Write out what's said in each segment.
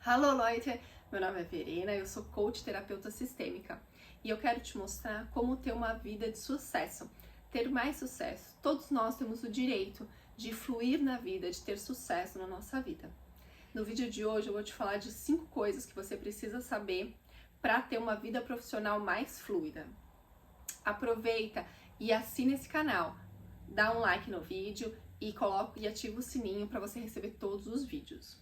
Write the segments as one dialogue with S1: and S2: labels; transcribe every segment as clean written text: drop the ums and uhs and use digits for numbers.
S1: Hallo Leute, meu nome é Verena, eu sou coach terapeuta sistêmica e eu quero te mostrar como ter uma vida de sucesso, ter mais sucesso. Todos nós temos o direito de fluir na vida, de ter sucesso na nossa vida. No vídeo de hoje eu vou te falar de 5 coisas que você precisa saber para ter uma vida profissional mais fluida. Aproveita e assina esse canal, dá um like no vídeo e coloca e ativa o sininho para você receber todos os vídeos.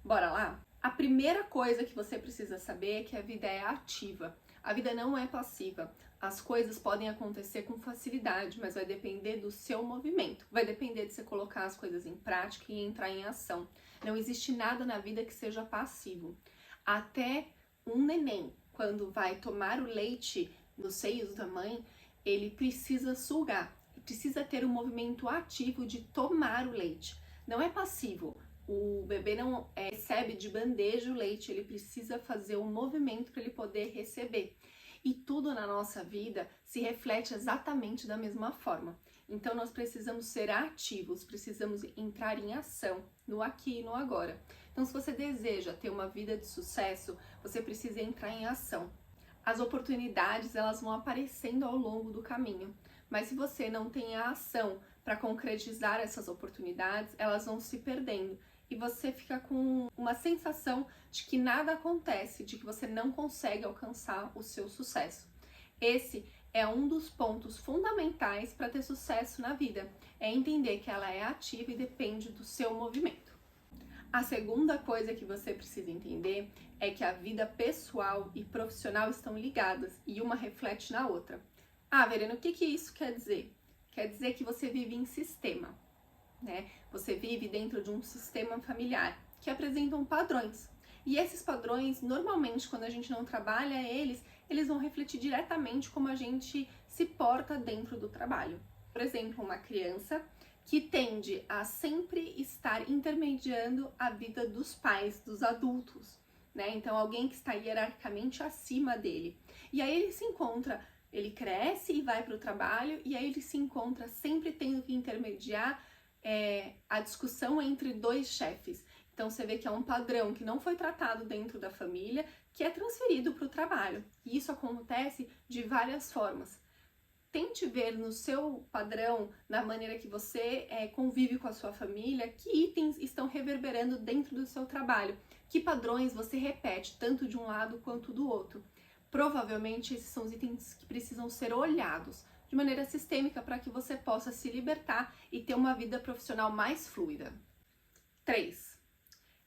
S1: Bora lá? A primeira coisa que você precisa saber é que a vida é ativa. A vida não é passiva. As coisas podem acontecer com facilidade, mas vai depender do seu movimento. Vai depender de você colocar as coisas em prática e entrar em ação. Não existe nada na vida que seja passivo. Até um neném, quando vai tomar o leite nos seios da mãe, ele precisa sugar. Precisa ter um movimento ativo de tomar o leite. Não é passivo. O bebê não recebe de bandeja o leite, ele precisa fazer um movimento para ele poder receber. E tudo na nossa vida se reflete exatamente da mesma forma. Então nós precisamos ser ativos, precisamos entrar em ação, no aqui e no agora. Então se você deseja ter uma vida de sucesso, você precisa entrar em ação. As oportunidades, elas vão aparecendo ao longo do caminho, mas se você não tem a ação para concretizar essas oportunidades, elas vão se perdendo. E você fica com uma sensação de que nada acontece, de que você não consegue alcançar o seu sucesso. Esse é um dos pontos fundamentais para ter sucesso na vida, é entender que ela é ativa e depende do seu movimento. A segunda coisa que você precisa entender é que a vida pessoal e profissional estão ligadas e uma reflete na outra. Ah, Verena, o que isso quer dizer? Quer dizer que você vive em sistema. Né? Você vive dentro de um sistema familiar que apresentam padrões. E esses padrões, normalmente, quando a gente não trabalha eles vão refletir diretamente como a gente se porta dentro do trabalho. Por exemplo, uma criança que tende a sempre estar intermediando a vida dos pais, dos adultos, né? Então, alguém que está hierarquicamente acima dele. E aí ele cresce e vai para o trabalho, e aí ele se encontra sempre tendo que intermediar a discussão entre dois chefes. Então você vê que é um padrão que não foi tratado dentro da família, que é transferido para o trabalho. E isso acontece de várias formas. Tente ver no seu padrão, na maneira que você convive com a sua família, que itens estão reverberando dentro do seu trabalho, que padrões você repete, tanto de um lado quanto do outro. Provavelmente esses são os itens que precisam ser olhados de maneira sistêmica para que você possa se libertar e ter uma vida profissional mais fluida. 3.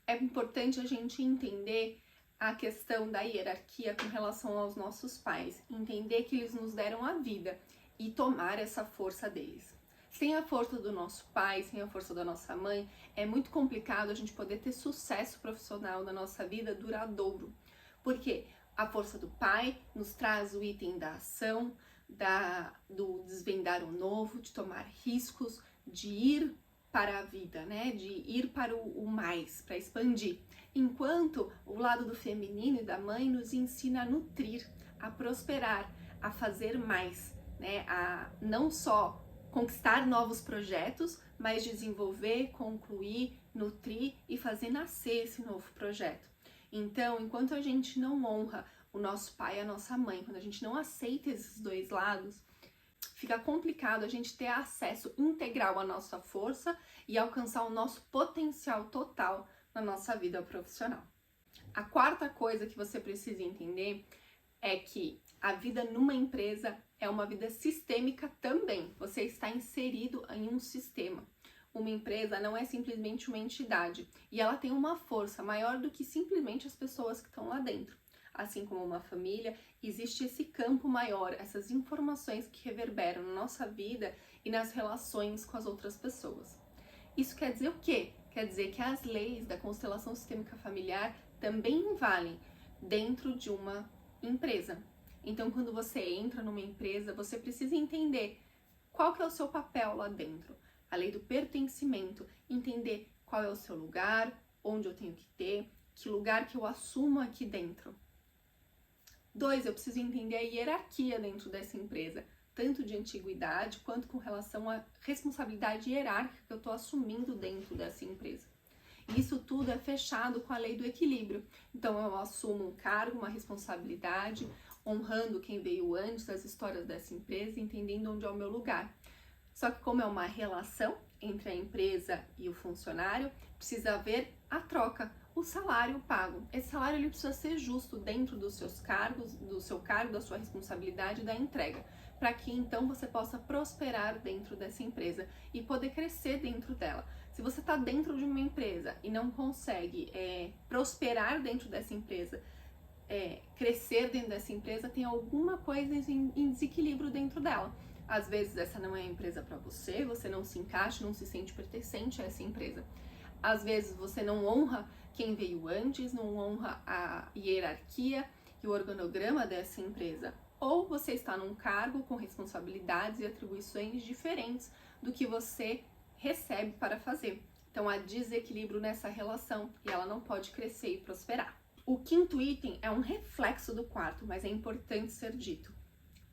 S1: É importante a gente entender a questão da hierarquia com relação aos nossos pais, entender que eles nos deram a vida e tomar essa força deles. Sem a força do nosso pai, sem a força da nossa mãe, é muito complicado a gente poder ter sucesso profissional na nossa vida duradouro. Porque a força do pai nos traz o item da ação, do desvendar o novo, de tomar riscos, de ir para a vida, né? De ir para o mais, para expandir. Enquanto o lado do feminino e da mãe nos ensina a nutrir, a prosperar, a fazer mais, né? A não só conquistar novos projetos, mas desenvolver, concluir, nutrir e fazer nascer esse novo projeto. Então, enquanto a gente não honra o nosso pai e a nossa mãe, quando a gente não aceita esses dois lados, fica complicado a gente ter acesso integral à nossa força e alcançar o nosso potencial total na nossa vida profissional. A quarta coisa que você precisa entender é que a vida numa empresa é uma vida sistêmica também. Você está inserido em um sistema. Uma empresa não é simplesmente uma entidade e ela tem uma força maior do que simplesmente as pessoas que estão lá dentro. Assim como uma família, existe esse campo maior, essas informações que reverberam na nossa vida e nas relações com as outras pessoas. Isso quer dizer o quê? Quer dizer que as leis da constelação sistêmica familiar também valem dentro de uma empresa. Então, quando você entra numa empresa, você precisa entender qual que é o seu papel lá dentro. A lei do pertencimento, entender qual é o seu lugar, onde eu tenho que ter, que lugar que eu assumo aqui dentro. 2, eu preciso entender a hierarquia dentro dessa empresa, tanto de antiguidade quanto com relação à responsabilidade hierárquica que eu estou assumindo dentro dessa empresa. E isso tudo é fechado com a lei do equilíbrio. Então eu assumo um cargo, uma responsabilidade, honrando quem veio antes, as histórias dessa empresa, entendendo onde é o meu lugar. Só que como é uma relação entre a empresa e o funcionário, precisa haver a troca, o salário pago. Esse salário ele precisa ser justo dentro dos seus cargos, do seu cargo, da sua responsabilidade, da entrega, para que então você possa prosperar dentro dessa empresa e poder crescer dentro dela. Se você está dentro de uma empresa e não consegue prosperar dentro dessa empresa, crescer dentro dessa empresa, tem alguma coisa em desequilíbrio dentro dela. Às vezes essa não é a empresa para você, você não se encaixa, não se sente pertencente a essa empresa. Às vezes você não honra quem veio antes, não honra a hierarquia e o organograma dessa empresa. Ou você está num cargo com responsabilidades e atribuições diferentes do que você recebe para fazer. Então há desequilíbrio nessa relação e ela não pode crescer e prosperar. O quinto item é um reflexo do quarto, mas é importante ser dito.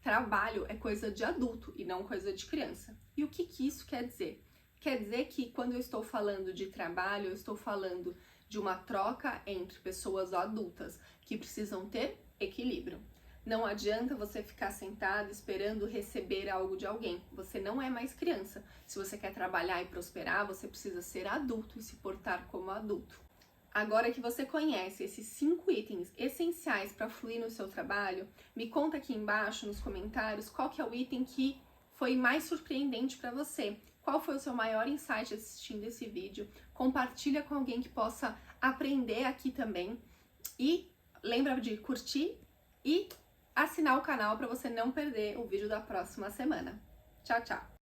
S1: Trabalho é coisa de adulto e não coisa de criança. E o que isso quer dizer? Quer dizer que quando eu estou falando de trabalho, eu estou falando de uma troca entre pessoas adultas que precisam ter equilíbrio. Não adianta você ficar sentado esperando receber algo de alguém. Você não é mais criança. Se você quer trabalhar e prosperar, você precisa ser adulto e se portar como adulto. Agora que você conhece esses 5 itens essenciais para fluir no seu trabalho, me conta aqui embaixo nos comentários qual que é o item que foi mais surpreendente para você. Qual foi o seu maior insight assistindo esse vídeo? Compartilha com alguém que possa aprender aqui também. E lembra de curtir e assinar o canal para você não perder o vídeo da próxima semana. Tchau, tchau!